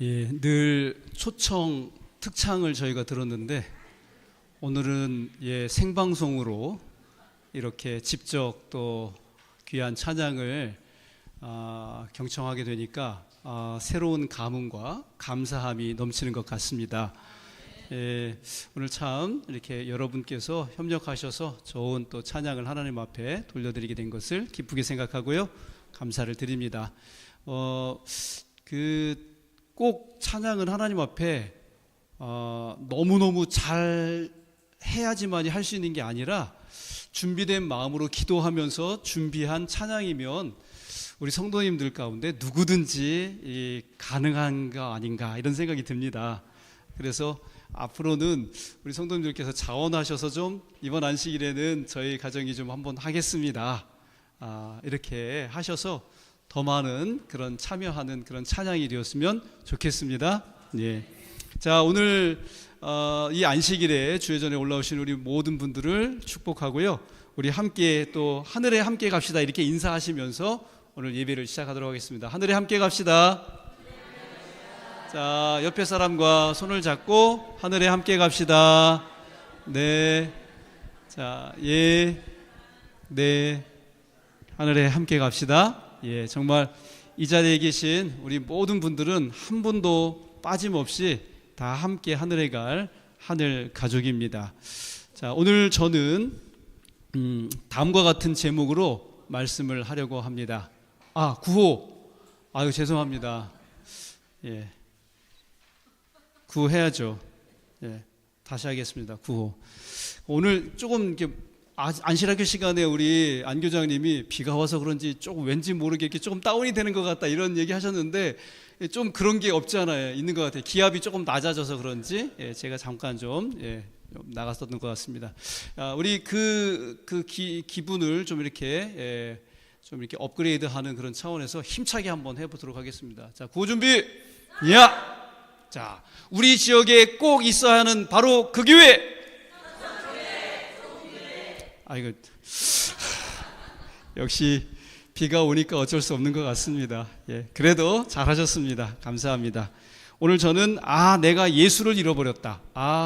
예, 늘 초청 특창을 저희가 들었는데 오늘은 생방송으로 이렇게 직접 또 귀한 찬양을 경청하게 되니까 새로운 감흥과 감사함이 넘치는 것 같습니다. 오늘 참 이렇게 여러분께서 협력하셔서 좋은 또 찬양을 하나님 앞에 돌려드리게 된 것을 기쁘게 생각하고요, 감사를 드립니다. 꼭 찬양을 하나님 앞에 너무너무 잘 해야지만이 할 수 있는 게 아니라 준비된 마음으로 기도하면서 준비한 찬양이면 우리 성도님들 가운데 누구든지 가능한가 아닌가 이런 생각이 듭니다. 그래서 앞으로는 우리 성도님들께서 자원하셔서 좀 이번 안식일에는 저희 가정이 좀 한번 하겠습니다, 이렇게 하셔서 더 많은 그런 참여하는 그런 찬양이 되었으면 좋겠습니다. 예. 자, 오늘 이 안식일에 주회전에 올라오신 우리 모든 분들을 축복하고요, 우리 함께 또 하늘에 함께 갑시다 이렇게 인사하시면서 오늘 예배를 시작하도록 하겠습니다. 하늘에 함께 갑시다. 자, 옆에 사람과 손을 잡고 하늘에 함께 갑시다. 네. 자, 네. 하늘에 함께 갑시다. 예, 정말 이 자리에 계신 우리 모든 분들은 한 분도 빠짐없이 다 함께 하늘에 갈 하늘 가족입니다. 자, 오늘 저는 다음과 같은 제목으로 말씀을 하려고 합니다. 구호. 죄송합니다. 예, 구호해야죠. 예, 다시 하겠습니다. 구호. 오늘 조금 이렇게 안실학교 시간에 우리 안 교장님이 비가 와서 그런지 조금 왠지 모르게 이렇게 조금 다운이 되는 것 같다 이런 얘기 하셨는데 좀 그런 게 없지 않아요. 있는 것 같아요. 기압이 조금 낮아져서 그런지 제가 잠깐 좀 나갔었던 것 같습니다. 우리 기분을 좀 이렇게 업그레이드하는 그런 차원에서 힘차게 한번 해보도록 하겠습니다. 자, 구호 준비. 자, 우리 지역에 꼭 있어야 하는 바로 그 교회. 역시 비가 오니까 어쩔 수 없는 것 같습니다. 그래도 잘하셨습니다. 감사합니다. 오늘 저는 내가 예수를 잃어버렸다.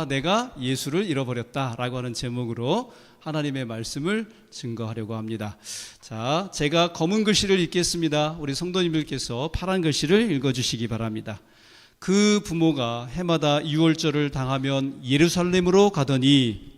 내가 예수를 잃어버렸다 라고 하는 제목으로 하나님의 말씀을 증거하려고 합니다. 자, 제가 검은 글씨를 읽겠습니다. 우리 성도님들께서 파란 글씨를 읽어주시기 바랍니다. 그 부모가 해마다 유월절을 당하면 예루살렘으로 가더니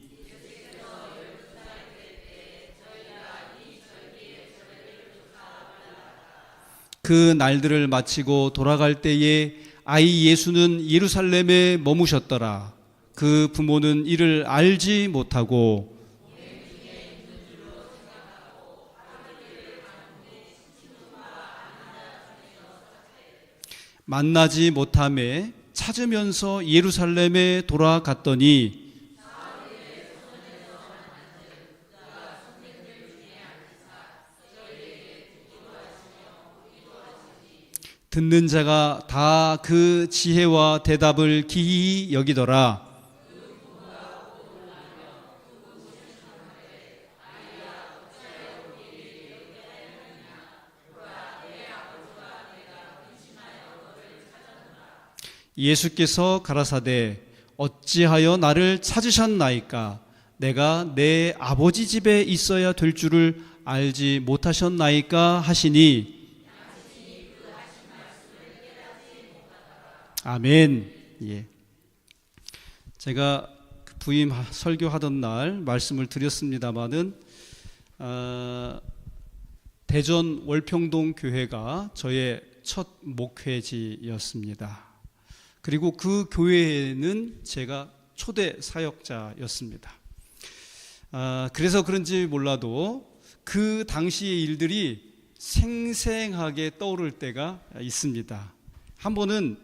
그 날들을 마치고 돌아갈 때에 아이 예수는 예루살렘에 머무셨더라. 그 부모는 이를 알지 못하고 만나지 못함에 찾으면서 예루살렘에 돌아갔더니 듣는 자가 다 그 지혜와 대답을 기이 여기더라. 예수께서 가라사대 어찌하여 나를 찾으셨나이까? 내가 내 아버지 집에 있어야 될 줄을 알지 못하셨나이까 하시니 아멘. 제가 부임 설교하던 날 말씀을 드렸습니다마는 대전 월평동 교회가 저의 첫 목회지였습니다. 그리고 그 교회에는 제가 초대 사역자였습니다. 그래서 그런지 몰라도 그 당시의 일들이 생생하게 떠오를 때가 있습니다. 한 번은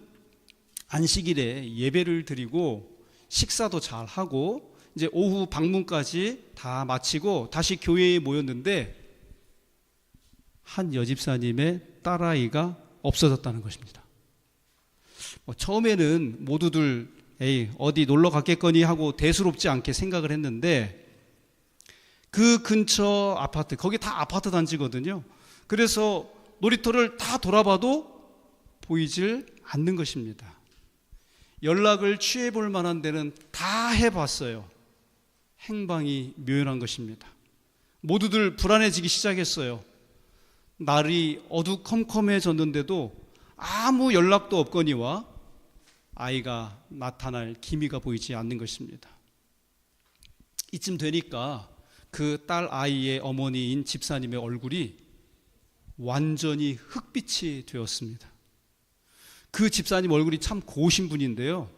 안식일에 예배를 드리고 식사도 잘 하고 이제 오후 방문까지 다 마치고 다시 교회에 모였는데 한 여집사님의 딸아이가 없어졌다는 것입니다. 처음에는 모두들 어디 놀러 갔겠거니 하고 대수롭지 않게 생각을 했는데 그 근처 아파트, 거기 다 아파트 단지거든요. 그래서 놀이터를 다 돌아봐도 보이질 않는 것입니다. 연락을 취해볼 만한 데는 다 해봤어요. 행방이 묘연한 것입니다. 모두들 불안해지기 시작했어요. 날이 어두컴컴해졌는데도 아무 연락도 없거니와 아이가 나타날 기미가 보이지 않는 것입니다. 이쯤 되니까 그 딸 아이의 어머니인 집사님의 얼굴이 완전히 흑빛이 되었습니다. 그 집사님 얼굴이 참 고우신 분인데요,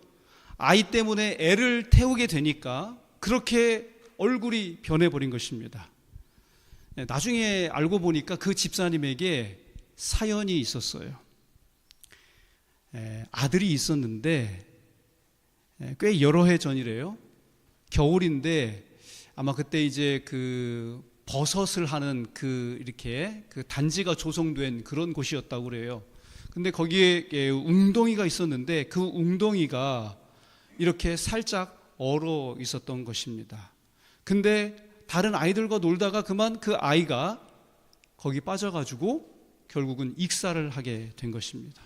아이 때문에 애를 태우게 되니까 그렇게 얼굴이 변해버린 것입니다. 나중에 알고 보니까 그 집사님에게 사연이 있었어요. 아들이 있었는데 꽤 여러 해 전이래요. 겨울인데 아마 그때 이제 그 버섯을 하는 이렇게 단지가 조성된 그런 곳이었다고 그래요. 근데 거기에 웅덩이가 있었는데 그 웅덩이가 이렇게 살짝 얼어 있었던 것입니다. 근데 다른 아이들과 놀다가 그만 그 아이가 거기 빠져가지고 결국은 익사를 하게 된 것입니다.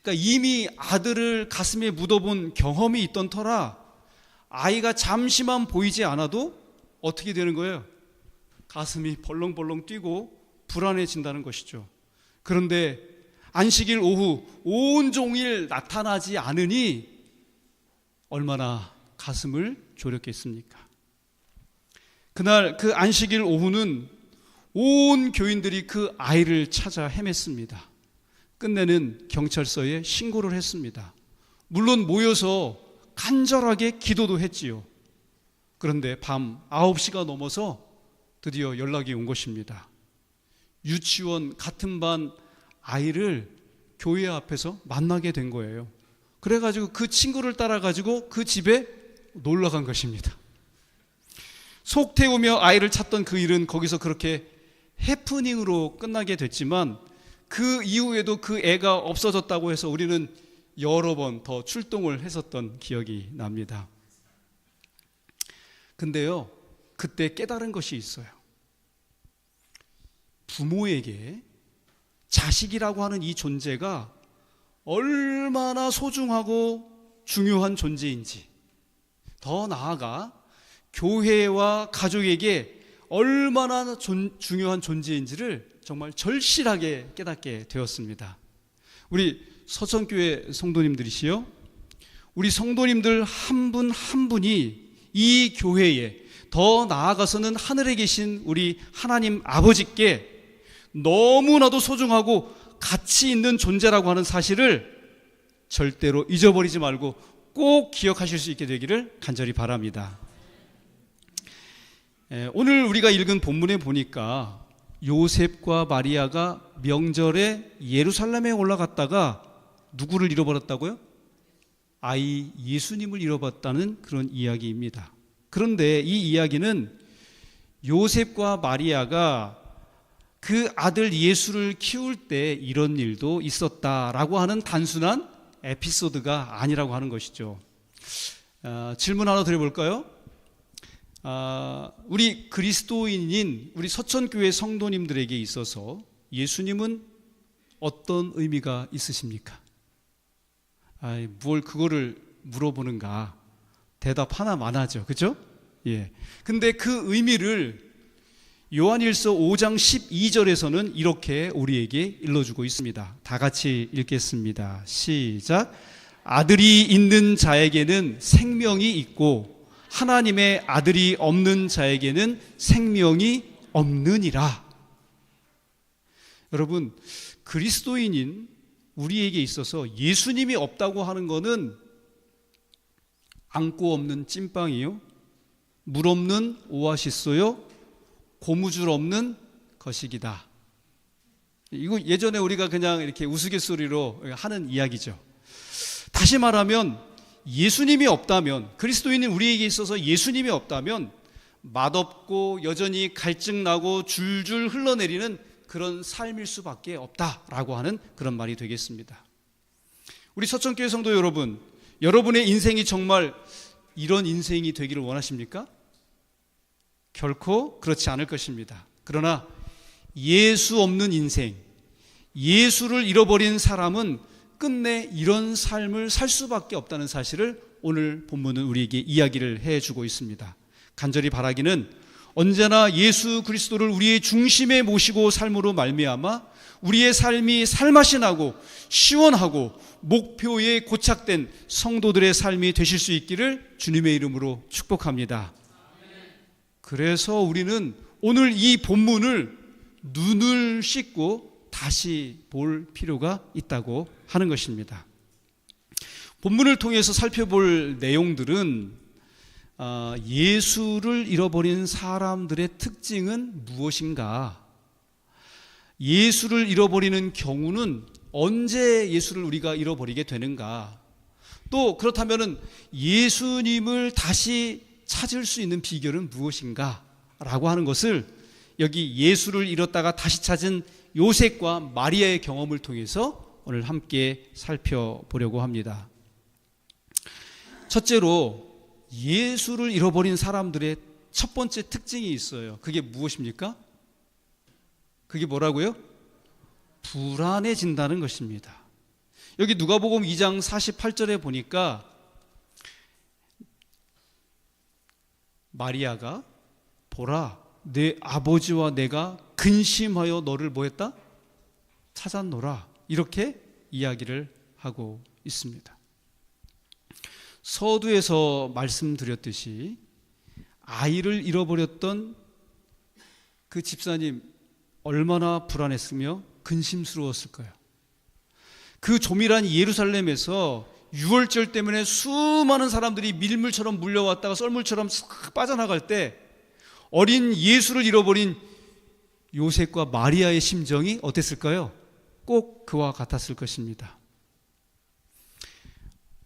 그러니까 이미 아들을 가슴에 묻어본 경험이 있던 터라 아이가 잠시만 보이지 않아도 어떻게 되는 거예요? 가슴이 벌렁벌렁 뛰고 불안해진다는 것이죠. 그런데 안식일 오후 온종일 나타나지 않으니 얼마나 가슴을 졸였겠습니까? 그날 그 안식일 오후는 온 교인들이 그 아이를 찾아 헤맸습니다. 끝내는 경찰서에 신고를 했습니다. 물론 모여서 간절하게 기도도 했지요. 그런데 밤 9시가 넘어서 드디어 연락이 온 것입니다. 유치원 같은 반 아이를 교회 앞에서 만나게 된 거예요. 그래가지고 그 친구를 따라가지고 그 집에 놀러 간 것입니다. 속 태우며 아이를 찾던 그 일은 거기서 그렇게 해프닝으로 끝나게 됐지만 그 이후에도 그 애가 없어졌다고 해서 우리는 여러 번 더 출동을 했었던 기억이 납니다. 근데요, 그때 깨달은 것이 있어요. 부모에게 자식이라고 하는 이 존재가 얼마나 소중하고 중요한 존재인지, 더 나아가 교회와 가족에게 얼마나 중요한 존재인지를 정말 절실하게 깨닫게 되었습니다. 우리 서천교회 성도님들이시요, 우리 성도님들 한 분 한 분이 이 교회에, 더 나아가서는 하늘에 계신 우리 하나님 아버지께 너무나도 소중하고 가치 있는 존재라고 하는 사실을 절대로 잊어버리지 말고 꼭 기억하실 수 있게 되기를 간절히 바랍니다. 오늘 우리가 읽은 본문에 보니까 요셉과 마리아가 명절에 예루살렘에 올라갔다가 누구를 잃어버렸다고요? 아이 예수님을 잃어버렸다는 그런 이야기입니다. 그런데 이 이야기는 요셉과 마리아가 그 아들 예수를 키울 때 이런 일도 있었다라고 하는 단순한 에피소드가 아니라고 하는 것이죠. 질문 하나 드려볼까요? 우리 그리스도인인 우리 서천교회 성도님들에게 있어서 예수님은 어떤 의미가 있으십니까? 뭘 그거를 물어보는가? 대답 하나만 하죠. 그죠? 예. 근데 그 의미를 요한일서 5장 12절에서는 이렇게 우리에게 일러주고 있습니다. 다 같이 읽겠습니다. 시작. 아들이 있는 자에게는 생명이 있고 하나님의 아들이 없는 자에게는 생명이 없느니라. 여러분, 그리스도인인 우리에게 있어서 예수님이 없다고 하는 것은 안고 없는 찐빵이요, 물 없는 오아시스요, 고무줄 없는 거식이다. 이거 예전에 우리가 그냥 이렇게 우스갯소리로 하는 이야기죠. 다시 말하면 예수님이 없다면, 그리스도인인 우리에게 있어서 예수님이 없다면 맛없고 여전히 갈증나고 줄줄 흘러내리는 그런 삶일 수밖에 없다라고 하는 그런 말이 되겠습니다. 우리 서천교회 성도 여러분, 여러분의 인생이 정말 이런 인생이 되기를 원하십니까? 결코 그렇지 않을 것입니다. 그러나 예수 없는 인생, 예수를 잃어버린 사람은 끝내 이런 삶을 살 수밖에 없다는 사실을 오늘 본문은 우리에게 이야기를 해주고 있습니다. 간절히 바라기는 언제나 예수 그리스도를 우리의 중심에 모시고 삶으로 말미암아 우리의 삶이 살맛이 나고 시원하고 목표에 고착된 성도들의 삶이 되실 수 있기를 주님의 이름으로 축복합니다. 그래서 우리는 오늘 이 본문을 눈을 씻고 다시 볼 필요가 있다고 하는 것입니다. 본문을 통해서 살펴볼 내용들은 예수를 잃어버린 사람들의 특징은 무엇인가? 예수를 잃어버리는 경우는 언제 예수를 우리가 잃어버리게 되는가? 또 그렇다면 예수님을 다시 찾을 수 있는 비결은 무엇인가? 라고 하는 것을 여기 예수를 잃었다가 다시 찾은 요셉과 마리아의 경험을 통해서 오늘 함께 살펴보려고 합니다. 첫째로 예수를 잃어버린 사람들의 첫 번째 특징이 있어요. 그게 무엇입니까? 그게 뭐라고요? 불안해진다는 것입니다. 여기 누가복음 2장 48절에 보니까 마리아가 보라, 내 아버지와 내가 근심하여 너를 뭐했다? 찾았노라. 이렇게 이야기를 하고 있습니다. 서두에서 말씀드렸듯이 아이를 잃어버렸던 그 집사님 얼마나 불안했으며 근심스러웠을까요? 그 조밀한 예루살렘에서 유월절 때문에 수많은 사람들이 밀물처럼 물려왔다가 썰물처럼 싹 빠져나갈 때 어린 예수를 잃어버린 요셉과 마리아의 심정이 어땠을까요? 꼭 그와 같았을 것입니다.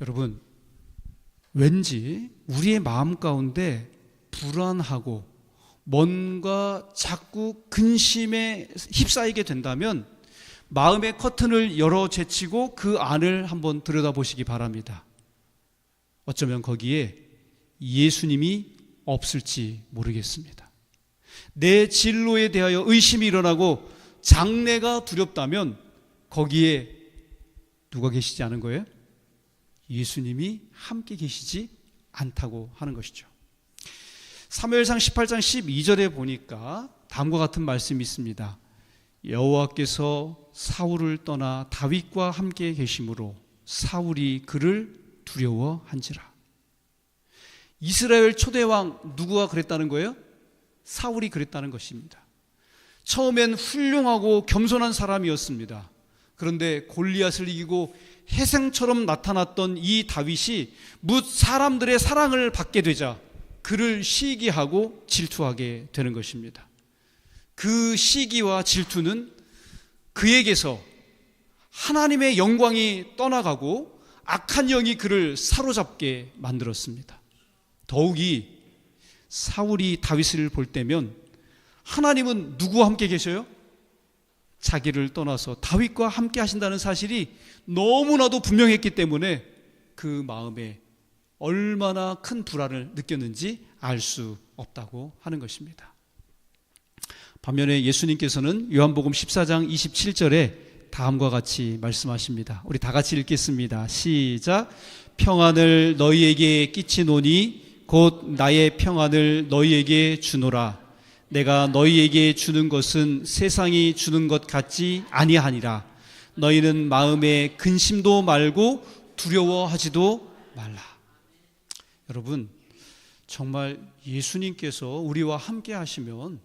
여러분, 왠지 우리의 마음 가운데 불안하고 뭔가 자꾸 근심에 휩싸이게 된다면 마음의 커튼을 열어 제치고 그 안을 한번 들여다보시기 바랍니다. 어쩌면 거기에 예수님이 없을지 모르겠습니다. 내 진로에 대하여 의심이 일어나고 장래가 두렵다면 거기에 누가 계시지 않은 거예요? 예수님이 함께 계시지 않다고 하는 것이죠. 사무엘상 18장 12절에 보니까 다음과 같은 말씀이 있습니다. 여호와께서 사울을 떠나 다윗과 함께 계심으로 사울이 그를 두려워한지라. 이스라엘 초대왕 누구가 그랬다는 거예요? 사울이 그랬다는 것입니다. 처음엔 훌륭하고 겸손한 사람이었습니다. 그런데 골리앗을 이기고 해생처럼 나타났던 이 다윗이 뭇 사람들의 사랑을 받게 되자 그를 시기하고 질투하게 되는 것입니다. 그 시기와 질투는 그에게서 하나님의 영광이 떠나가고 악한 영이 그를 사로잡게 만들었습니다. 더욱이 사울이 다윗을 볼 때면 하나님은 누구와 함께 계셔요? 자기를 떠나서 다윗과 함께 하신다는 사실이 너무나도 분명했기 때문에 그 마음에 얼마나 큰 불안을 느꼈는지 알 수 없다고 하는 것입니다. 반면에 예수님께서는 요한복음 14장 27절에 다음과 같이 말씀하십니다. 우리 다 같이 읽겠습니다. 시작. 평안을 너희에게 끼치노니 곧 나의 평안을 너희에게 주노라. 내가 너희에게 주는 것은 세상이 주는 것 같지 아니하니라. 너희는 마음에 근심도 말고 두려워하지도 말라. 여러분, 정말 예수님께서 우리와 함께 하시면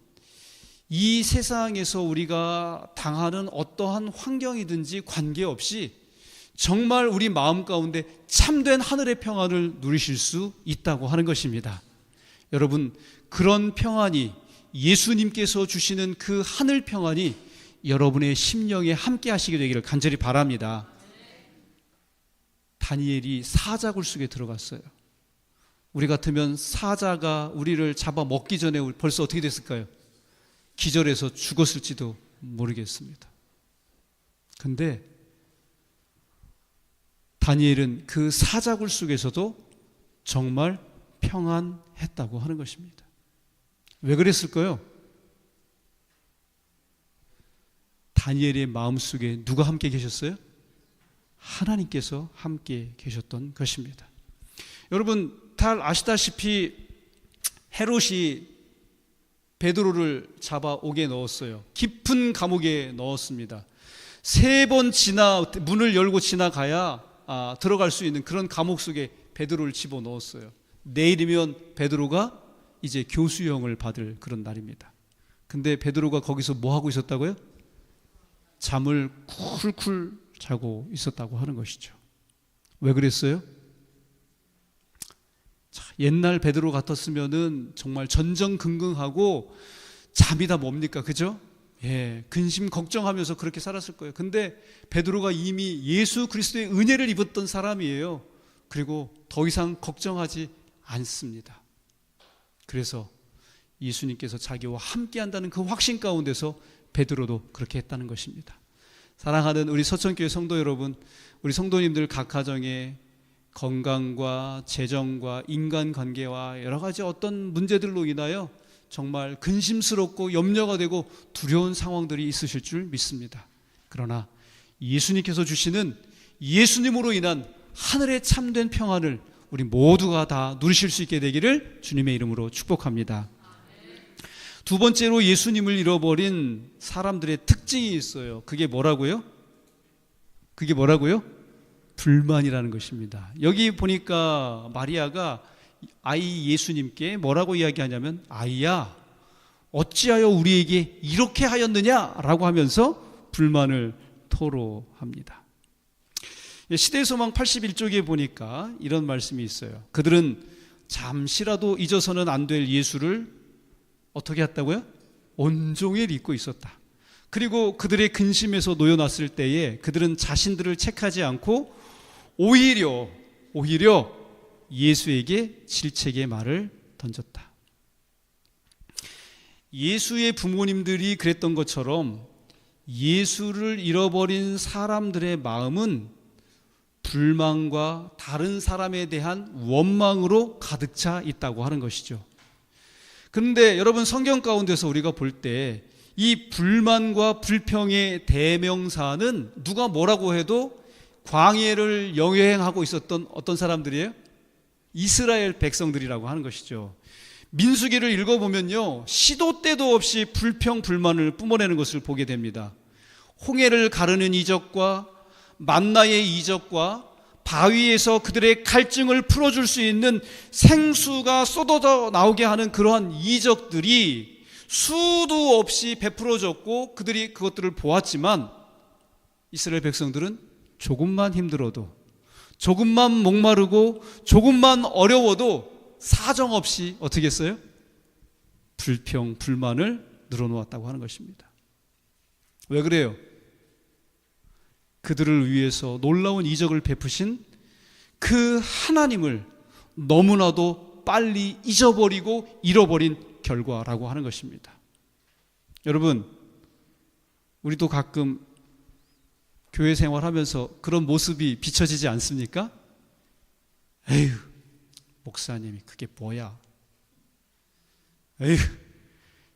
이 세상에서 우리가 당하는 어떠한 환경이든지 관계없이 정말 우리 마음 가운데 참된 하늘의 평안을 누리실 수 있다고 하는 것입니다. 여러분, 그런 평안이 예수님께서 주시는 그 하늘 평안이 여러분의 심령에 함께 하시게 되기를 간절히 바랍니다. 다니엘이 사자굴 속에 들어갔어요. 우리 같으면 사자가 우리를 잡아먹기 전에 벌써 어떻게 됐을까요? 기절해서 죽었을지도 모르겠습니다. 근데 다니엘은 그 사자굴 속에서도 정말 평안했다고 하는 것입니다. 왜 그랬을까요? 다니엘의 마음속에 누가 함께 계셨어요? 하나님께서 함께 계셨던 것입니다. 여러분 잘 아시다시피 헤롯이 베드로를 잡아 옥에 넣었어요. 깊은 감옥에 넣었습니다. 3번 문을 열고 지나가야 들어갈 수 있는 그런 감옥 속에 베드로를 집어넣었어요. 내일이면 베드로가 이제 교수형을 받을 그런 날입니다. 근데 베드로가 거기서 뭐 하고 있었다고요? 잠을 쿨쿨 자고 있었다고 하는 것이죠. 왜 그랬어요? 옛날 베드로 같았으면은 정말 전전긍긍하고 잠이 다 뭡니까? 그죠? 예, 근심 걱정하면서 그렇게 살았을 거예요. 근데 베드로가 이미 예수 그리스도의 은혜를 입었던 사람이에요. 그리고 더 이상 걱정하지 않습니다. 그래서 예수님께서 자기와 함께 한다는 그 확신 가운데서 베드로도 그렇게 했다는 것입니다. 사랑하는 우리 서천교회 성도 여러분, 우리 성도님들 각 가정에 건강과 재정과 인간관계와 여러 가지 어떤 문제들로 인하여 정말 근심스럽고 염려가 되고 두려운 상황들이 있으실 줄 믿습니다. 그러나 예수님께서 주시는 예수님으로 인한 하늘의 참된 평안을 우리 모두가 다 누리실 수 있게 되기를 주님의 이름으로 축복합니다. 두 번째로 예수님을 잃어버린 사람들의 특징이 있어요. 그게 뭐라고요? 불만이라는 것입니다. 여기 보니까 마리아가 아이 예수님께 뭐라고 이야기하냐면, 아이야 어찌하여 우리에게 이렇게 하였느냐라고 하면서 불만을 토로합니다. 시대소망 81쪽에 보니까 이런 말씀이 있어요. 그들은 잠시라도 잊어서는 안 될 예수를 어떻게 했다고요? 온종일 잊고 있었다. 그리고 그들의 근심에서 놓여놨을 때에 그들은 자신들을 책하지 않고 오히려 예수에게 질책의 말을 던졌다. 예수의 부모님들이 그랬던 것처럼 예수를 잃어버린 사람들의 마음은 불만과 다른 사람에 대한 원망으로 가득 차 있다고 하는 것이죠. 그런데 여러분, 성경 가운데서 우리가 볼 때 이 불만과 불평의 대명사는 누가 뭐라고 해도 광야를 여행하고 있었던 어떤 사람들이에요? 이스라엘 백성들이라고 하는 것이죠. 민수기를 읽어보면요, 시도 때도 없이 불평 불만을 뿜어내는 것을 보게 됩니다. 홍해를 가르는 이적과 만나의 이적과 바위에서 그들의 갈증을 풀어줄 수 있는 생수가 쏟아져 나오게 하는 그러한 이적들이 수도 없이 베풀어졌고 그들이 그것들을 보았지만 이스라엘 백성들은 조금만 힘들어도, 조금만 목마르고 조금만 어려워도 사정없이 어떻게 했어요? 불평, 불만을 늘어놓았다고 하는 것입니다. 왜 그래요? 그들을 위해서 놀라운 이적을 베푸신 그 하나님을 너무나도 빨리 잊어버리고 잃어버린 결과라고 하는 것입니다. 여러분, 우리도 가끔 교회 생활하면서 그런 모습이 비춰지지 않습니까? 에휴, 목사님이 그게 뭐야? 에휴,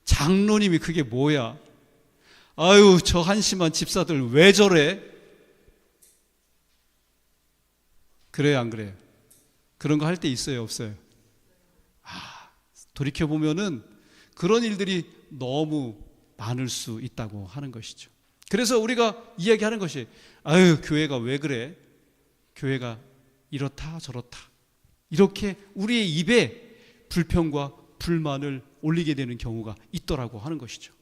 장로님이 그게 뭐야? 아유, 저 한심한 집사들 왜 저래? 그래요, 안 그래요? 그런 거 할 때 있어요, 없어요? 돌이켜보면은 그런 일들이 너무 많을 수 있다고 하는 것이죠. 그래서 우리가 이야기하는 것이, 아유, 교회가 왜 그래? 교회가 이렇다 저렇다, 이렇게 우리의 입에 불평과 불만을 올리게 되는 경우가 있더라고 하는 것이죠.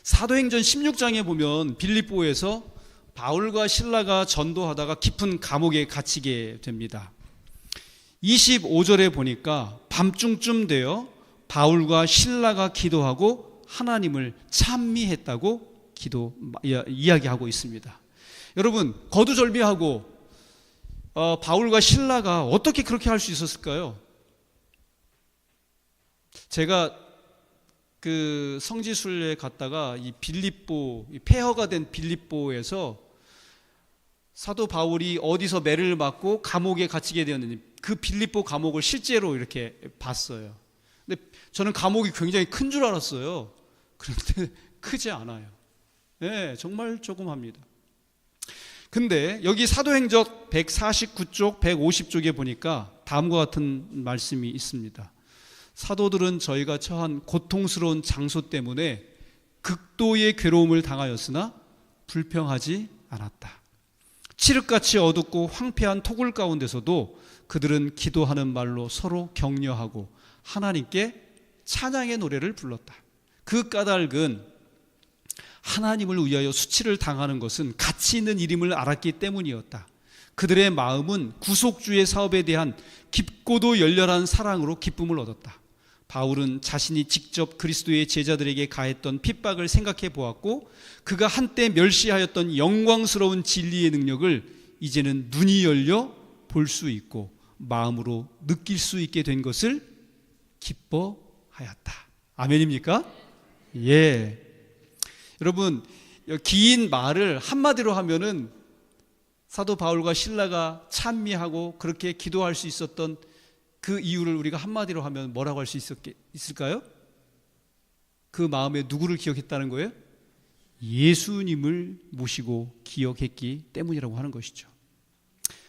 사도행전 16장에 보면 빌립보에서 바울과 실라가 전도하다가 깊은 감옥에 갇히게 됩니다. 25절에 보니까 밤중쯤 되어 바울과 실라가 기도하고 하나님을 찬미했다고 이야기하고 있습니다. 여러분, 거두절미하고 바울과 실라가 어떻게 그렇게 할 수 있었을까요? 제가 그 성지순례에 갔다가 이 빌립보, 폐허가 된 빌립보에서 사도 바울이 어디서 매를 맞고 감옥에 갇히게 되었는지 그 빌립보 감옥을 실제로 이렇게 봤어요. 근데 저는 감옥이 굉장히 큰 줄 알았어요. 그런데 크지 않아요. 네, 정말 조그맣니다. 근데 여기 사도행전 149쪽, 150쪽에 보니까 다음과 같은 말씀이 있습니다. 사도들은 저희가 처한 고통스러운 장소 때문에 극도의 괴로움을 당하였으나 불평하지 않았다. 칠흑같이 어둡고 황폐한 토굴 가운데서도 그들은 기도하는 말로 서로 격려하고 하나님께 찬양의 노래를 불렀다. 그 까닭은 하나님을 위하여 수치를 당하는 것은 가치 있는 일임을 알았기 때문이었다. 그들의 마음은 구속주의 사업에 대한 깊고도 열렬한 사랑으로 기쁨을 얻었다. 바울은 자신이 직접 그리스도의 제자들에게 가했던 핍박을 생각해 보았고, 그가 한때 멸시하였던 영광스러운 진리의 능력을 이제는 눈이 열려 볼 수 있고 마음으로 느낄 수 있게 된 것을 기뻐하였다. 아멘입니까? 예. 여러분, 긴 말을 한마디로 하면은 사도 바울과 실라가 찬미하고 그렇게 기도할 수 있었던 그 이유를 우리가 한마디로 하면 뭐라고 할 수 있을까요? 그 마음에 누구를 기억했다는 거예요? 예수님을 모시고 기억했기 때문이라고 하는 것이죠.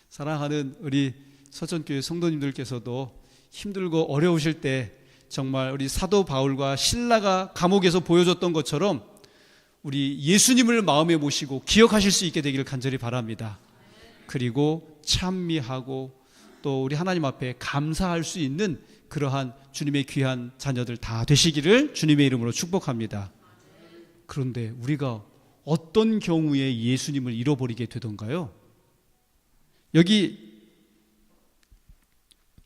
사랑하는 우리 서천교회 성도님들께서도 힘들고 어려우실 때 정말 우리 사도 바울과 실라가 감옥에서 보여줬던 것처럼 우리 예수님을 마음에 모시고 기억하실 수 있게 되기를 간절히 바랍니다. 그리고 찬미하고 또 우리 하나님 앞에 감사할 수 있는 그러한 주님의 귀한 자녀들 다 되시기를 주님의 이름으로 축복합니다. 그런데 우리가 어떤 경우에 예수님을 잃어버리게 되던가요? 여기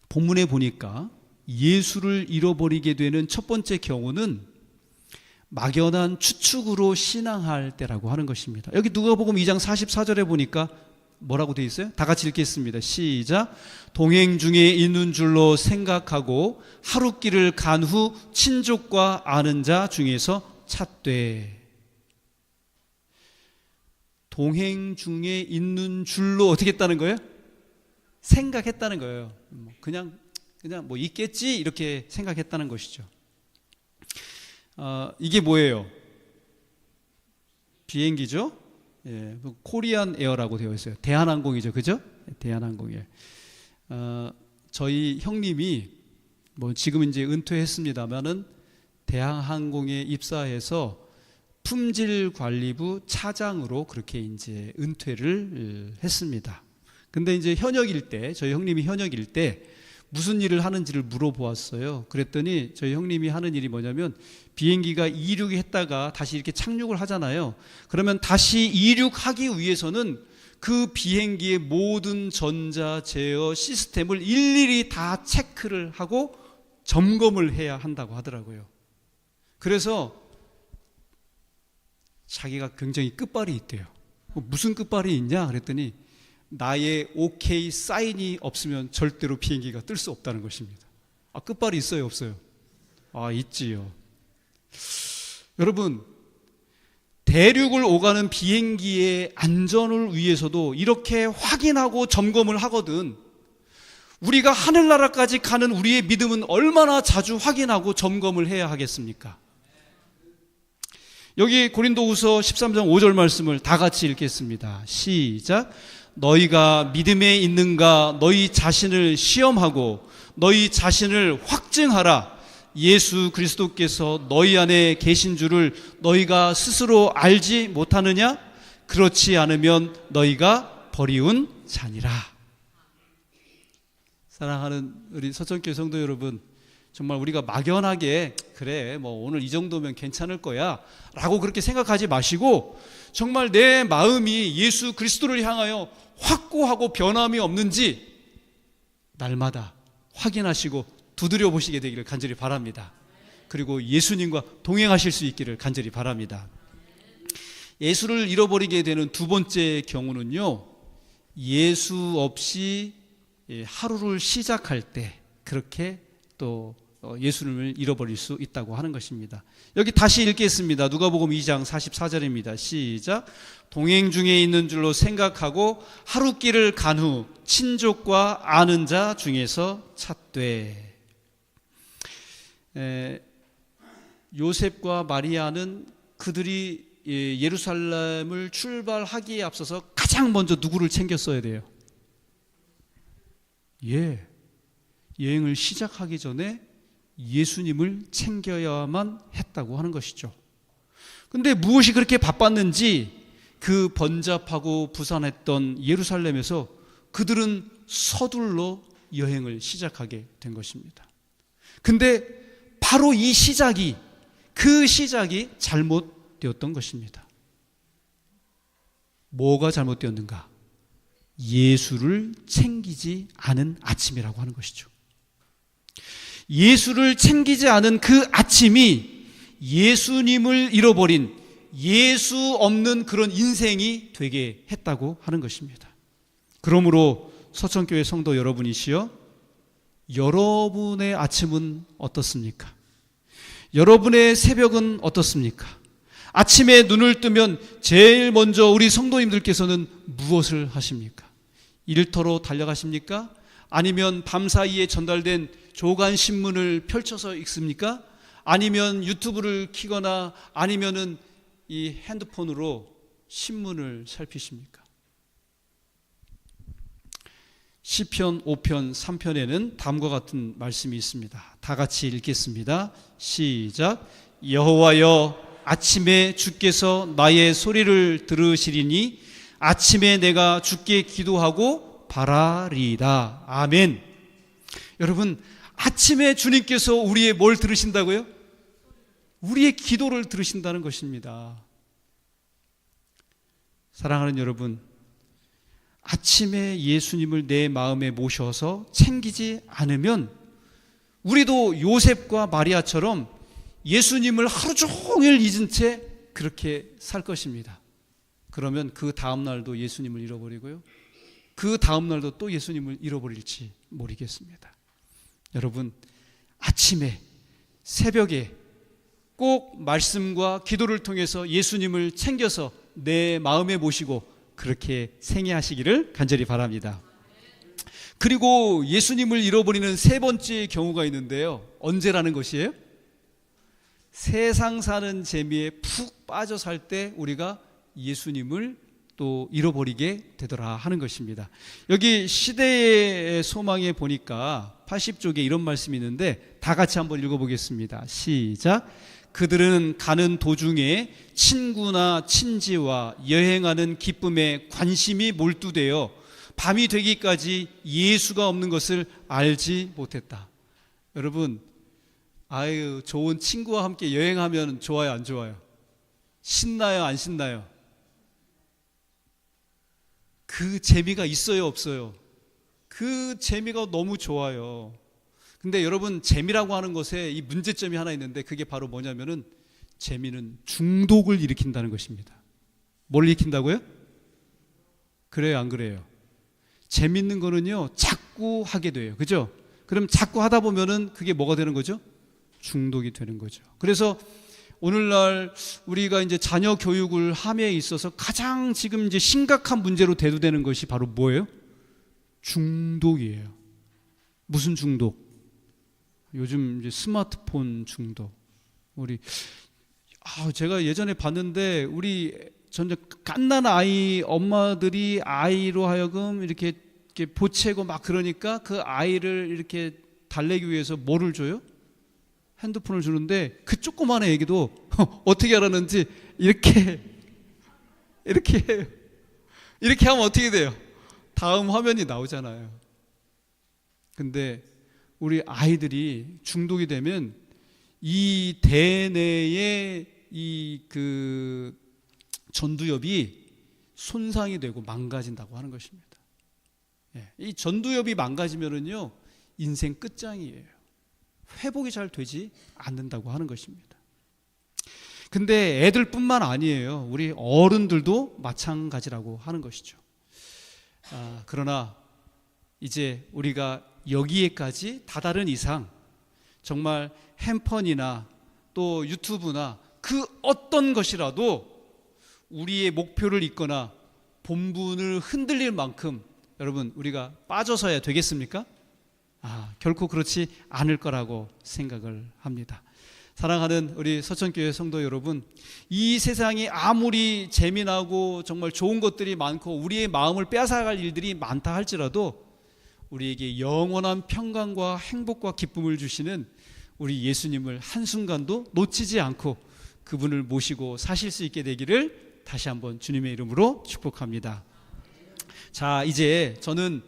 본문에 보니까 예수를 잃어버리게 되는 첫 번째 경우는 막연한 추측으로 신앙할 때라고 하는 것입니다. 여기 누가복음 2장 44절에 보니까 뭐라고 되어 있어요? 다 같이 읽겠습니다. 시작. 동행 중에 있는 줄로 생각하고 하룻길을 간 후 친족과 아는 자 중에서 찾되. 동행 중에 있는 줄로 어떻게 했다는 거예요? 생각했다는 거예요. 그냥 뭐 있겠지 이렇게 생각했다는 것이죠. 이게 뭐예요? 비행기죠? 예, 코리안 에어라고 되어 있어요. 대한항공이죠, 그죠? 대한항공이에요. 저희 형님이 뭐 지금 이제 은퇴했습니다만은 대한항공에 입사해서 품질관리부 차장으로 그렇게 이제 은퇴를 했습니다. 근데 이제 현역일 때, 저희 형님이 현역일 때 무슨 일을 하는지를 물어보았어요. 그랬더니 저희 형님이 하는 일이 뭐냐면 비행기가 이륙했다가 다시 이렇게 착륙을 하잖아요. 그러면 다시 이륙하기 위해서는 그 비행기의 모든 전자 제어 시스템을 일일이 다 체크를 하고 점검을 해야 한다고 하더라고요. 그래서 자기가 굉장히 끝발이 있대요. 무슨 끝발이 있냐 그랬더니 나의 오케이 사인이 없으면 절대로 비행기가 뜰 수 없다는 것입니다. 끝발이 있어요, 없어요? 있지요. 여러분, 대륙을 오가는 비행기의 안전을 위해서도 이렇게 확인하고 점검을 하거든. 우리가 하늘나라까지 가는 우리의 믿음은 얼마나 자주 확인하고 점검을 해야 하겠습니까? 여기 고린도후서 13장 5절 말씀을 다 같이 읽겠습니다. 시작. 너희가 믿음에 있는가 너희 자신을 시험하고 너희 자신을 확증하라. 예수 그리스도께서 너희 안에 계신 줄을 너희가 스스로 알지 못하느냐? 그렇지 않으면 너희가 버리운 자니라. 사랑하는 우리 서천교회 성도 여러분, 정말 우리가 막연하게 그래 뭐 오늘 이 정도면 괜찮을 거야 라고 그렇게 생각하지 마시고 정말 내 마음이 예수 그리스도를 향하여 확고하고 변함이 없는지 날마다 확인하시고 두드려 보시게 되기를 간절히 바랍니다. 그리고 예수님과 동행하실 수 있기를 간절히 바랍니다. 예수를 잃어버리게 되는 두 번째 경우는요, 예수 없이 하루를 시작할 때 그렇게 또 예수님을 잃어버릴 수 있다고 하는 것입니다. 여기 다시 읽겠습니다. 누가복음 2장 44절입니다. 시작. 동행 중에 있는 줄로 생각하고 하룻길을 간 후 친족과 아는 자 중에서 찾되. 요셉과 마리아는 그들이 예루살렘을 출발하기에 앞서서 가장 먼저 누구를 챙겼어야 돼요? 여행을 시작하기 전에 예수님을 챙겨야만 했다고 하는 것이죠. 근데 무엇이 그렇게 바빴는지 그 번잡하고 부산했던 예루살렘에서 그들은 서둘러 여행을 시작하게 된 것입니다. 근데 바로 이 시작이, 그 시작이 잘못되었던 것입니다. 뭐가 잘못되었는가? 예수를 챙기지 않은 아침이라고 하는 것이죠. 예수를 챙기지 않은 그 아침이 예수님을 잃어버린 예수 없는 그런 인생이 되게 했다고 하는 것입니다. 그러므로 서천교회 성도 여러분이시여, 여러분의 아침은 어떻습니까? 여러분의 새벽은 어떻습니까? 아침에 눈을 뜨면 제일 먼저 우리 성도님들께서는 무엇을 하십니까? 일터로 달려가십니까? 아니면 밤사이에 전달된 조간 신문을 펼쳐서 읽습니까? 아니면 유튜브를 켜거나 아니면은 이 핸드폰으로 신문을 살피십니까? 시편 5편 3편에는 다음과 같은 말씀이 있습니다. 다 같이 읽겠습니다. 시작. 여호와여, 아침에 주께서 나의 소리를 들으시리니 아침에 내가 주께 기도하고 바라리이다. 아멘. 여러분, 아침에 주님께서 우리의 뭘 들으신다고요? 우리의 기도를 들으신다는 것입니다. 사랑하는 여러분, 아침에 예수님을 내 마음에 모셔서 챙기지 않으면 우리도 요셉과 마리아처럼 예수님을 하루 종일 잊은 채 그렇게 살 것입니다. 그러면 그 다음 날도 예수님을 잃어버리고요, 그 다음 날도 또 예수님을 잃어버릴지 모르겠습니다. 여러분, 아침에, 새벽에 꼭 말씀과 기도를 통해서 예수님을 챙겨서 내 마음에 모시고 그렇게 생애하시기를 간절히 바랍니다. 그리고 예수님을 잃어버리는 세 번째 경우가 있는데요, 언제라는 것이에요? 세상 사는 재미에 푹 빠져 살 때 우리가 예수님을 또 잃어버리게 되더라 하는 것입니다. 여기 시대의 소망에 보니까 80쪽에 이런 말씀이 있는데 다 같이 한번 읽어보겠습니다. 시작. 그들은 가는 도중에 친구나 친지와 여행하는 기쁨에 관심이 몰두되어 밤이 되기까지 예수가 없는 것을 알지 못했다. 여러분, 아유, 좋은 친구와 함께 여행하면 좋아요, 안 좋아요? 신나요, 안 신나요? 그 재미가 있어요, 없어요? 그 재미가 너무 좋아요. 근데 여러분, 재미라고 하는 것에 이 문제점이 하나 있는데 그게 바로 뭐냐면은 재미는 중독을 일으킨다는 것입니다. 뭘 일으킨다고요? 그래요, 안 그래요? 재밌는 거는요, 자꾸 하게 돼요. 그죠? 그럼 자꾸 하다 보면은 그게 뭐가 되는 거죠? 중독이 되는 거죠. 그래서 오늘날 우리가 이제 자녀 교육을 함에 있어서 가장 지금 이제 심각한 문제로 대두되는 것이 바로 뭐예요? 중독이에요. 무슨 중독? 요즘 이제 스마트폰 중독. 제가 예전에 봤는데 우리 전혀 갓난 아이 엄마들이 아이로 하여금 이렇게 보채고 막 그러니까 그 아이를 이렇게 달래기 위해서 뭐를 줘요? 핸드폰을 주는데 그 조그만 애기도 어떻게 알았는지 이렇게 하면 어떻게 돼요? 다음 화면이 나오잖아요. 근데 우리 아이들이 중독이 되면 이 대뇌의 이 그 전두엽이 손상이 되고 망가진다고 하는 것입니다. 이 전두엽이 망가지면은요, 인생 끝장이에요. 회복이 잘 되지 않는다고 하는 것입니다. 근데 애들뿐만 아니에요. 우리 어른들도 마찬가지라고 하는 것이죠. 그러나 이제 우리가 여기에까지 다다른 이상 정말 핸폰이나 또 유튜브나 그 어떤 것이라도 우리의 목표를 잇거나 본분을 흔들릴 만큼 여러분 우리가 빠져서야 되겠습니까? 결코 그렇지 않을 거라고 생각을 합니다. 사랑하는 우리 서천교회 성도 여러분, 이 세상이 아무리 재미나고 정말 좋은 것들이 많고 우리의 마음을 빼앗아갈 일들이 많다 할지라도 우리에게 영원한 평강과 행복과 기쁨을 주시는 우리 예수님을 한순간도 놓치지 않고 그분을 모시고 사실 수 있게 되기를 다시 한번 주님의 이름으로 축복합니다. 자, 이제 저는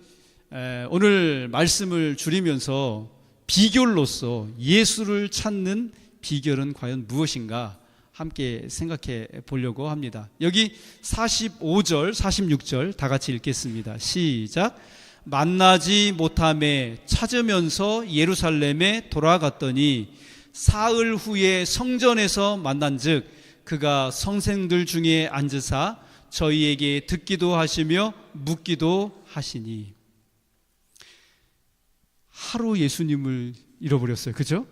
오늘 말씀을 줄이면서 비결로서 예수를 찾는 비결은 과연 무엇인가 함께 생각해 보려고 합니다. 여기 45절, 46절 다 같이 읽겠습니다. 시작. 만나지 못함에 찾으면서 예루살렘에 돌아갔더니 사흘 후에 성전에서 만난즉 그가 성생들 중에 앉으사 저희에게 듣기도 하시며 묻기도 하시니. 하루 예수님을 잃어버렸어요. 그죠?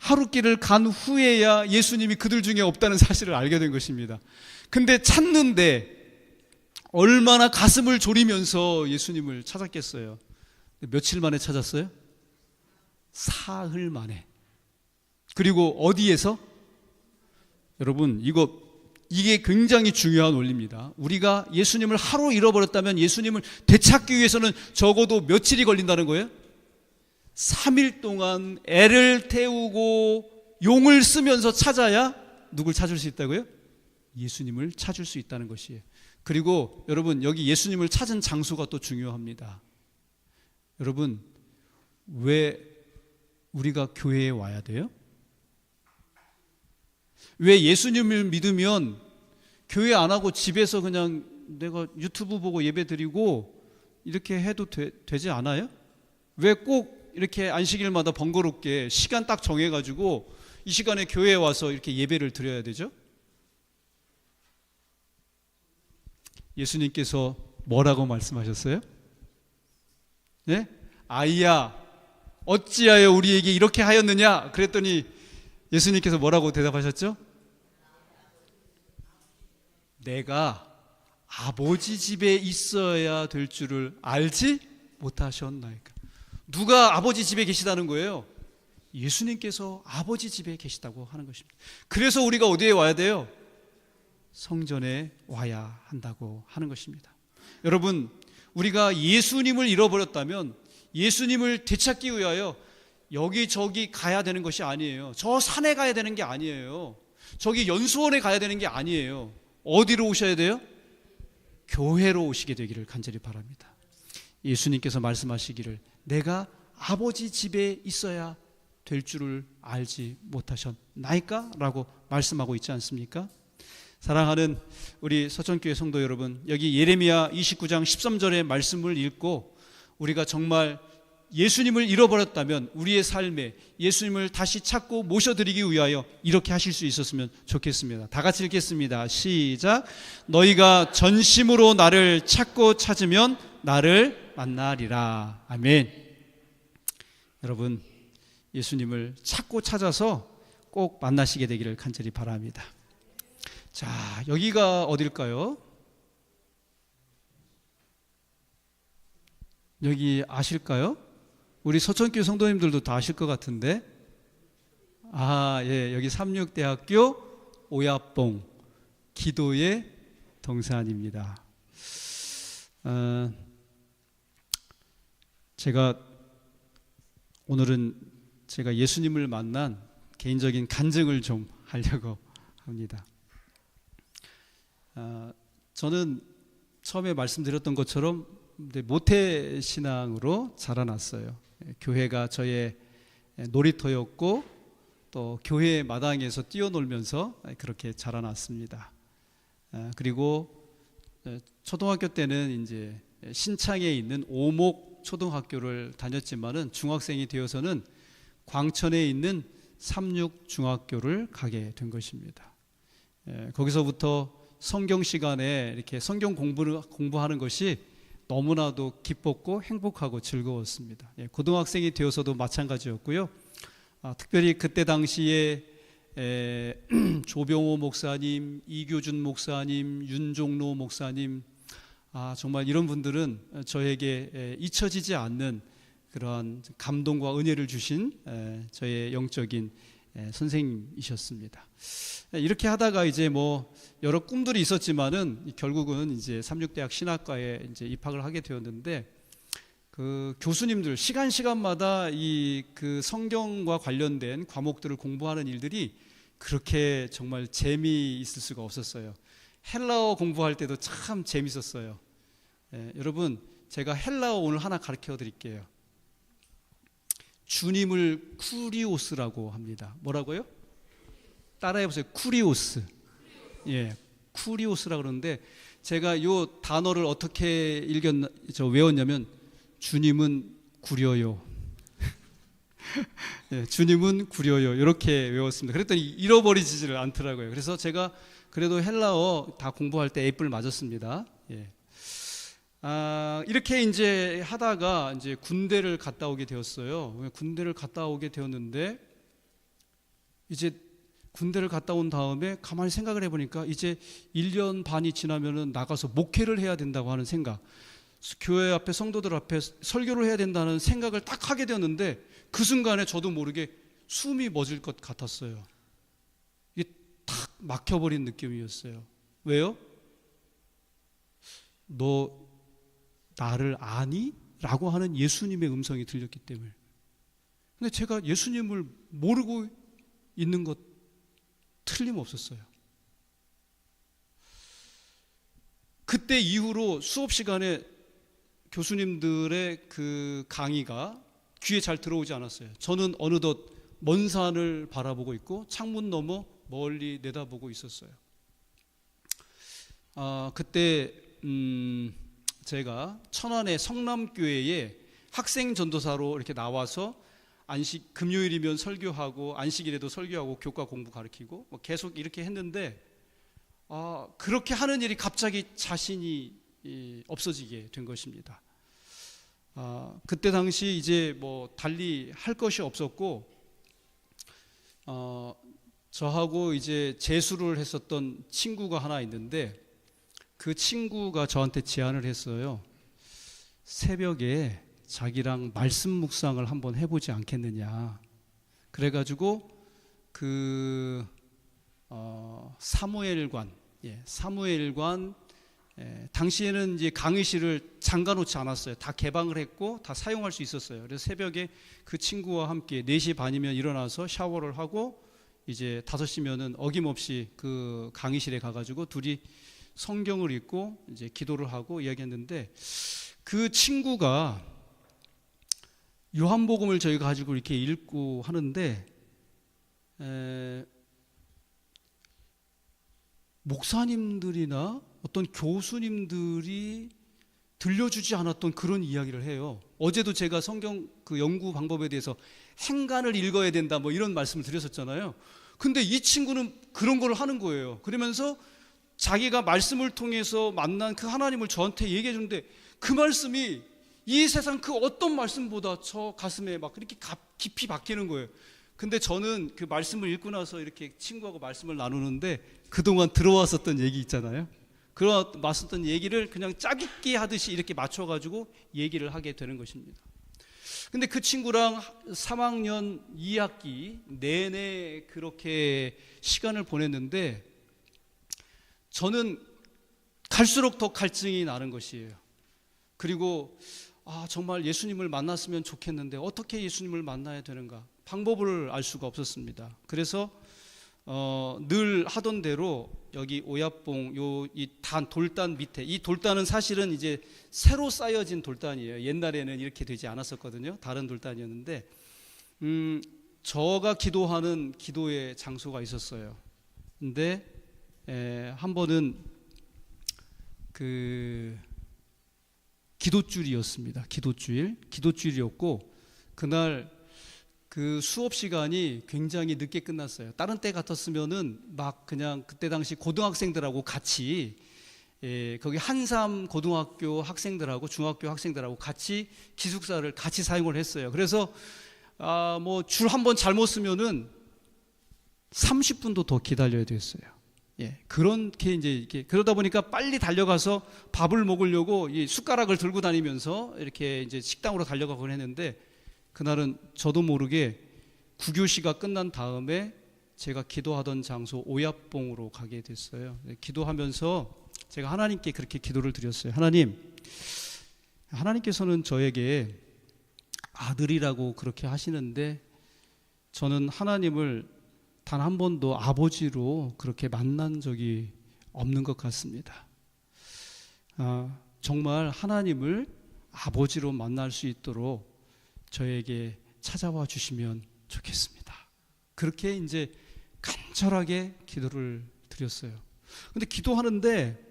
하루길을 간 후에야 예수님이 그들 중에 없다는 사실을 알게 된 것입니다. 근데 찾는데 얼마나 가슴을 졸이면서 예수님을 찾았겠어요. 며칠 만에 찾았어요? 사흘 만에. 그리고 어디에서? 여러분, 이게 굉장히 중요한 원리입니다. 우리가 예수님을 하루 잃어버렸다면 예수님을 되찾기 위해서는 적어도 며칠이 걸린다는 거예요? 3일 동안 애를 태우고 용을 쓰면서 찾아야 누굴 찾을 수 있다고요? 예수님을 찾을 수 있다는 것이에요. 그리고 여러분, 여기 예수님을 찾은 장소가 또 중요합니다. 여러분, 왜 우리가 교회에 와야 돼요? 왜 예수님을 믿으면 교회 안 하고 집에서 그냥 내가 유튜브 보고 예배 드리고 이렇게 해도 되지 않아요? 왜 꼭 이렇게 안식일마다 번거롭게 시간 딱 정해가지고 이 시간에 교회에 와서 이렇게 예배를 드려야 되죠? 예수님께서 뭐라고 말씀하셨어요? 네? 아이야, 어찌하여 우리에게 이렇게 하였느냐? 그랬더니 예수님께서 뭐라고 대답하셨죠? 내가 아버지 집에 있어야 될 줄을 알지 못하셨나이까. 누가 아버지 집에 계시다는 거예요? 예수님께서 아버지 집에 계시다고 하는 것입니다. 그래서 우리가 어디에 와야 돼요? 성전에 와야 한다고 하는 것입니다. 여러분, 우리가 예수님을 잃어버렸다면 예수님을 되찾기 위하여 여기저기 가야 되는 것이 아니에요. 저 산에 가야 되는 게 아니에요. 저기 연수원에 가야 되는 게 아니에요. 어디로 오셔야 돼요? 교회로 오시게 되기를 간절히 바랍니다. 예수님께서 말씀하시기를 내가 아버지 집에 있어야 될 줄을 알지 못하셨나이까? 라고 말씀하고 있지 않습니까? 사랑하는 우리 서천교회 성도 여러분, 여기 예레미야 29장 13절의 말씀을 읽고 우리가 정말 예수님을 잃어버렸다면 우리의 삶에 예수님을 다시 찾고 모셔드리기 위하여 이렇게 하실 수 있었으면 좋겠습니다. 다 같이 읽겠습니다. 시작. 너희가 전심으로 나를 찾고 찾으면 나를 만나리라. 아멘. 여러분, 예수님을 찾고 찾아서 꼭 만나시게 되기를 간절히 바랍니다. 자, 여기가 어딜까요? 여기 아실까요? 우리 서천교회 성도님들도 다 아실 것 같은데. 예, 여기 삼육대학교 오야뽕 기도의 동산입니다. 오늘은 제가 예수님을 만난 개인적인 간증을 좀 하려고 합니다. 저는 처음에 말씀드렸던 것처럼 모태신앙으로 자라났어요. 교회가 저의 놀이터였고 또 교회 마당에서 뛰어놀면서 그렇게 자라났습니다. 그리고 초등학교 때는 이제 신창에 있는 오목 초등학교를 다녔지만은 중학생이 되어서는 광천에 있는 삼육중학교를 가게 된 것입니다. 거기서부터 성경 시간에 이렇게 성경 공부하는 것이 너무나도 기뻤고 행복하고 즐거웠습니다. 고등학생이 되어서도 마찬가지였고요. 특별히 그때 당시에 조병호 목사님, 이교준 목사님, 윤종로 목사님, 정말 이런 분들은 저에게 잊혀지지 않는 그러한 감동과 은혜를 주신 저의 영적인 선생님이셨습니다. 이렇게 하다가 이제 뭐 여러 꿈들이 있었지만은 결국은 이제 삼육대학 신학과에 이제 입학을 하게 되었는데, 그 교수님들 시간마다 이 그 성경과 관련된 과목들을 공부하는 일들이 그렇게 정말 재미있을 수가 없었어요. 헬라어 공부할 때도 참 재밌었어요. 여러분, 제가 헬라어 오늘 하나 가르쳐 드릴게요. 주님을 쿠리오스라고 합니다. 뭐라고요? 따라해 보세요. 쿠리오스. 예, 쿠리오스라고 그러는데, 제가 이 단어를 어떻게 외웠냐면, 주님은 구려요. 예, 주님은 구려요. 이렇게 외웠습니다. 그랬더니 잃어버리지를 않더라고요. 그래서 제가 그래도 헬라어 다 공부할 때 A뿔 맞았습니다. 예. 이렇게 이제 하다가 이제 군대를 갔다 오게 되었어요. 군대를 갔다 오게 되었는데, 이제 군대를 갔다 온 다음에 가만히 생각을 해보니까 이제 1년 반이 지나면은 나가서 목회를 해야 된다고 하는 생각, 교회 앞에 성도들 앞에 설교를 해야 된다는 생각을 딱 하게 되었는데, 그 순간에 저도 모르게 숨이 멎을 것 같았어요. 이게 탁 막혀버린 느낌이었어요. 왜요? 너 나를 아니? 라고 하는 예수님의 음성이 들렸기 때문에. 근데 제가 예수님을 모르고 있는 것 틀림없었어요. 그때 이후로 수업 시간에 교수님들의 그 강의가 귀에 잘 들어오지 않았어요. 저는 어느덧 먼 산을 바라보고 있고 창문 너머 멀리 내다보고 있었어요. 그때 제가 천안의 성남교회에 학생 전도사로 이렇게 나와서 금요일이면 설교하고 안식일에도 설교하고 교과 공부 가르치고 뭐 계속 이렇게 했는데, 그렇게 하는 일이 갑자기 자신이 없어지게 된 것입니다. 그때 당시 이제 뭐 달리 할 것이 없었고, 저하고 이제 재수를 했었던 친구가 하나 있는데, 그 친구가 저한테 제안을 했어요. 새벽에 자기랑 말씀 묵상을 한번 해보지 않겠느냐. 그래가지고 그 사무엘관, 당시에는 이제 강의실을 잠가놓지 않았어요. 다 개방을 했고 다 사용할 수 있었어요. 그래서 새벽에 그 친구와 함께 4시 반이면 일어나서 샤워를 하고 이제 5시면은 어김없이 그 강의실에 가가지고 둘이 성경을 읽고 이제 기도를 하고 이야기했는데, 그 친구가 요한복음을 저희가 가지고 이렇게 읽고 하는데, 목사님들이나 어떤 교수님들이 들려주지 않았던 그런 이야기를 해요. 어제도 제가 성경 그 연구 방법에 대해서 행간을 읽어야 된다 뭐 이런 말씀을 드렸었잖아요. 근데 이 친구는 그런 걸 하는 거예요. 그러면서 자기가 말씀을 통해서 만난 그 하나님을 저한테 얘기해 주는데, 그 말씀이 이 세상 그 어떤 말씀보다 저 가슴에 막 그렇게 깊이 박히는 거예요. 근데 저는 그 말씀을 읽고 나서 이렇게 친구하고 말씀을 나누는데, 그동안 들어왔었던 얘기 있잖아요. 그런 맞섰던 얘기를 그냥 짜깁기 하듯이 이렇게 맞춰가지고 얘기를 하게 되는 것입니다. 근데 그 친구랑 3학년 2학기 내내 그렇게 시간을 보냈는데, 저는 갈수록 더 갈증이 나는 것이에요. 그리고 정말 예수님을 만났으면 좋겠는데 어떻게 예수님을 만나야 되는가, 방법을 알 수가 없었습니다. 그래서 늘 하던 대로 여기 오얏봉 이 돌단 밑에, 이 돌단은 사실은 이제 새로 쌓여진 돌단이에요. 옛날에는 이렇게 되지 않았었거든요. 다른 돌단이었는데, 저가 기도하는 기도의 장소가 있었어요. 근데 한 번은 그 기도줄이었습니다. 기도줄이었고, 그날 그 수업 시간이 굉장히 늦게 끝났어요. 다른 때 같았으면은 막 그냥 그때 당시 고등학생들하고 같이 거기 한삼 고등학교 학생들하고 중학교 학생들하고 같이 기숙사를 같이 사용을 했어요. 그래서 뭐 줄 한 번 잘못 쓰면은 30분도 더 기다려야 됐어요. 그렇게 이제 이렇게 그러다 보니까 빨리 달려가서 밥을 먹으려고 이 숟가락을 들고 다니면서 이렇게 이제 식당으로 달려가곤 했는데, 그날은 저도 모르게 9교시가 끝난 다음에 제가 기도하던 장소 오야봉으로 가게 됐어요. 기도하면서 제가 하나님께 그렇게 기도를 드렸어요. 하나님께서는 저에게 아들이라고 그렇게 하시는데 저는 하나님을 단 한 번도 아버지로 그렇게 만난 적이 없는 것 같습니다. 정말 하나님을 아버지로 만날 수 있도록 저에게 찾아와 주시면 좋겠습니다. 그렇게 이제 간절하게 기도를 드렸어요. 근데 기도하는데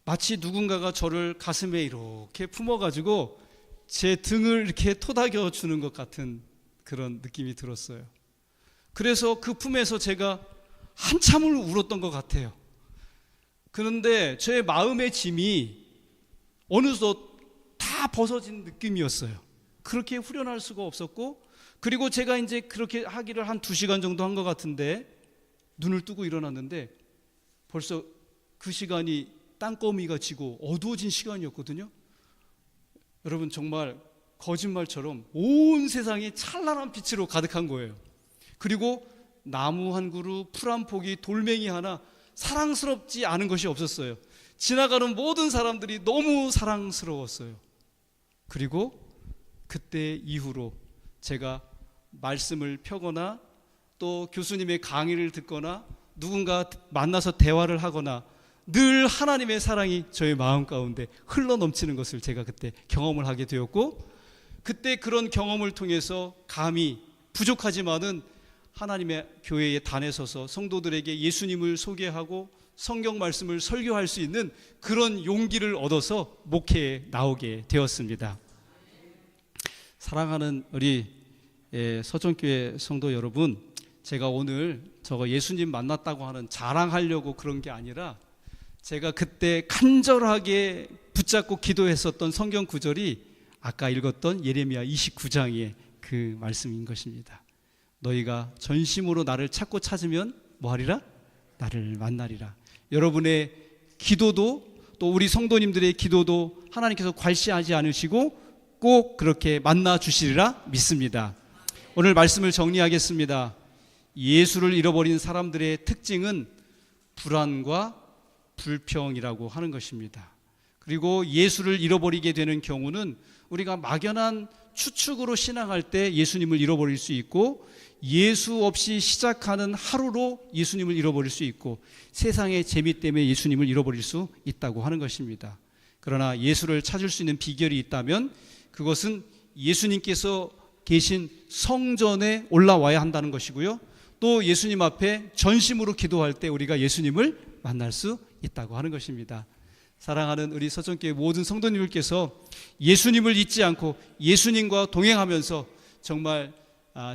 마치 누군가가 저를 가슴에 이렇게 품어가지고 제 등을 이렇게 토닥여 주는 것 같은 그런 느낌이 들었어요. 그래서 그 품에서 제가 한참을 울었던 것 같아요. 그런데 제 마음의 짐이 어느덧 다 벗어진 느낌이었어요. 그렇게 후련할 수가 없었고, 그리고 제가 이제 그렇게 하기를 한 2시간 정도 한 것 같은데 눈을 뜨고 일어났는데 벌써 그 시간이 땅거미가 지고 어두워진 시간이었거든요. 여러분, 정말 거짓말처럼 온 세상이 찬란한 빛으로 가득한 거예요. 그리고 나무 한 그루, 풀 한 포기, 돌멩이 하나 사랑스럽지 않은 것이 없었어요. 지나가는 모든 사람들이 너무 사랑스러웠어요. 그리고 그때 이후로 제가 말씀을 펴거나 또 교수님의 강의를 듣거나 누군가 만나서 대화를 하거나 늘 하나님의 사랑이 저의 마음 가운데 흘러넘치는 것을 제가 그때 경험을 하게 되었고, 그때 그런 경험을 통해서 감히 부족하지만은 하나님의 교회의 단에 서서 성도들에게 예수님을 소개하고 성경 말씀을 설교할 수 있는 그런 용기를 얻어서 목회에 나오게 되었습니다. 사랑하는 우리 서천교회 성도 여러분, 제가 오늘 저거 예수님 만났다고 하는 자랑하려고 그런 게 아니라 제가 그때 간절하게 붙잡고 기도했었던 성경 구절이 아까 읽었던 예레미야 29장의 그 말씀인 것입니다. 너희가 전심으로 나를 찾고 찾으면 뭐하리라? 나를 만나리라. 여러분의 기도도 또 우리 성도님들의 기도도 하나님께서 괄시하지 않으시고 꼭 그렇게 만나 주시리라 믿습니다. 오늘 말씀을 정리하겠습니다. 예수를 잃어버린 사람들의 특징은 불안과 불평이라고 하는 것입니다. 그리고 예수를 잃어버리게 되는 경우는 우리가 막연한 추측으로 신앙할 때 예수님을 잃어버릴 수 있고, 예수 없이 시작하는 하루로 예수님을 잃어버릴 수 있고, 세상의 재미 때문에 예수님을 잃어버릴 수 있다고 하는 것입니다. 그러나 예수를 찾을 수 있는 비결이 있다면 그것은 예수님께서 계신 성전에 올라와야 한다는 것이고요, 또 예수님 앞에 전심으로 기도할 때 우리가 예수님을 만날 수 있다고 하는 것입니다. 사랑하는 우리 서천교회 모든 성도님들께서 예수님을 잊지 않고 예수님과 동행하면서 정말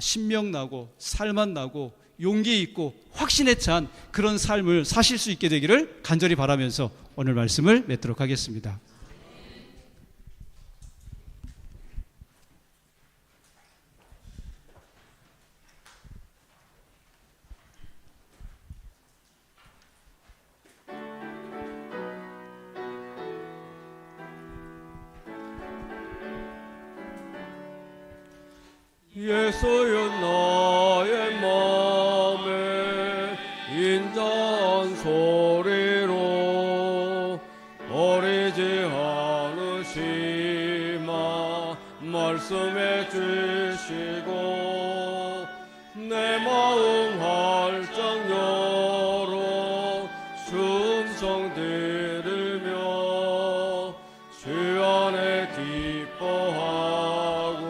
신명나고 살맛나고 용기 있고 확신에 찬 그런 삶을 사실 수 있게 되기를 간절히 바라면서 오늘 말씀을 맺도록 하겠습니다. 예수여 나의 맘에 인자한 소리로 버리지 않으시마 말씀해 주시고 내 마음 활짝 열어 춤성 들으며 주 안에 기뻐하고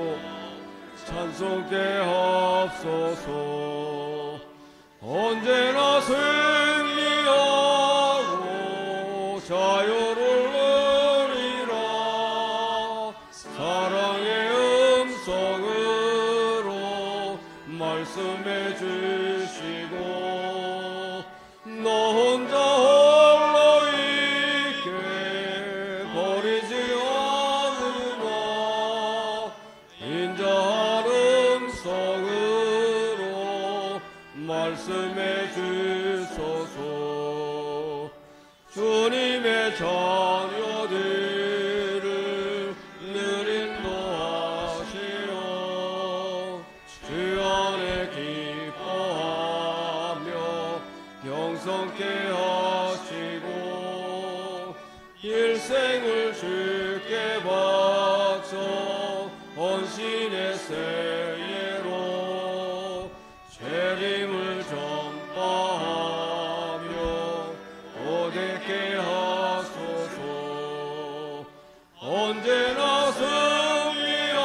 찬송케 하옵소서. 언제나 승리하고 자유를 누리라. 사랑의 음성으로 말씀해 주시고 너 혼자 홀로 있게 버리지 않으마. 인자한 음성으로 말씀해 주소서. 주님의 자녀들을 늘 인도하시어 주 풍성케 하시고 일생을 주께 바쳐 헌신의 세예로 재림을 전파하며 고대케 하소서. 언제나 승리하고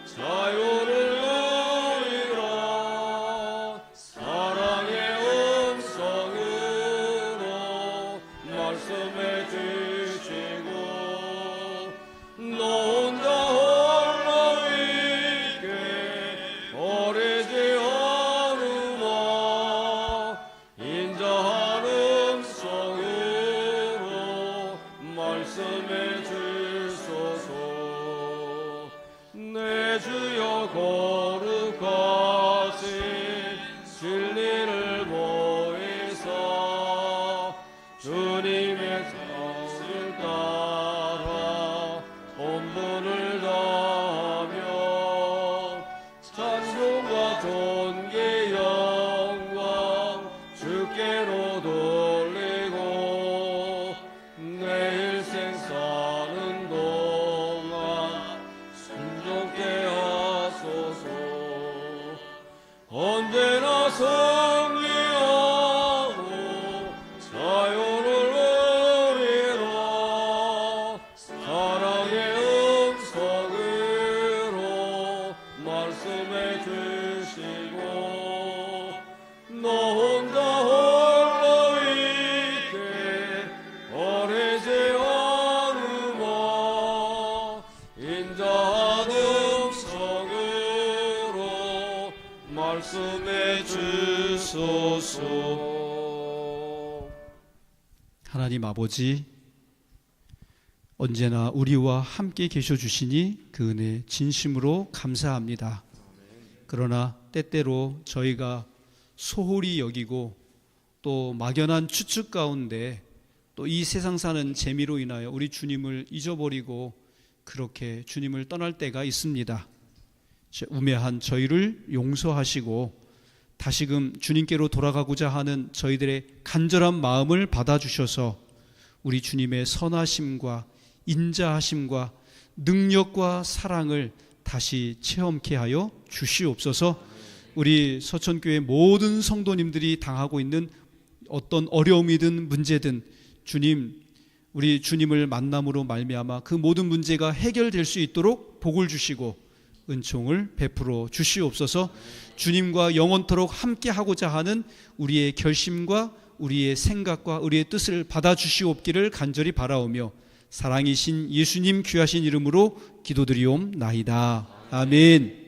자유를 누리라. 사랑의 음성으로 말씀해 주시고 너 혼자 홀로 있게 버리지 않으마. 인자한 음성으로 말씀해 주소서. 내 주여 거룩하신 진리를 모이사 주님의 뜻을 따라 본분을 다하며 찬송과 존귀 영광 주께로 돌리고 내 일생 사는 동안 순종케 하소서. 언제나 승리하고 자유를 누리라. 사랑의 음성으로 말씀해 주시고 너 혼자 홀로 있게 버리지 않으마. 인자한 음성으로 말씀해 주소서. 하나님 아버지, 언제나 우리와 함께 계셔 주시니 그 은혜 진심으로 감사합니다. 그러나 때때로 저희가 소홀히 여기고 또 막연한 추측 가운데 또 이 세상 사는 재미로 인하여 우리 주님을 잊어버리고 그렇게 주님을 떠날 때가 있습니다. 우매한 저희를 용서하시고 다시금 주님께로 돌아가고자 하는 저희들의 간절한 마음을 받아주셔서 우리 주님의 선하심과 인자하심과 능력과 사랑을 다시 체험케 하여 주시옵소서. 우리 서천교회 모든 성도님들이 당하고 있는 어떤 어려움이든 문제든 주님, 우리 주님을 만남으로 말미암아 그 모든 문제가 해결될 수 있도록 복을 주시고 은총을 베풀어 주시옵소서. 주님과 영원토록 함께 하고자 하는 우리의 결심과 우리의 생각과 우리의 뜻을 받아주시옵기를 간절히 바라오며 사랑이신 예수님 귀하신 이름으로 기도드리옵나이다. 아멘.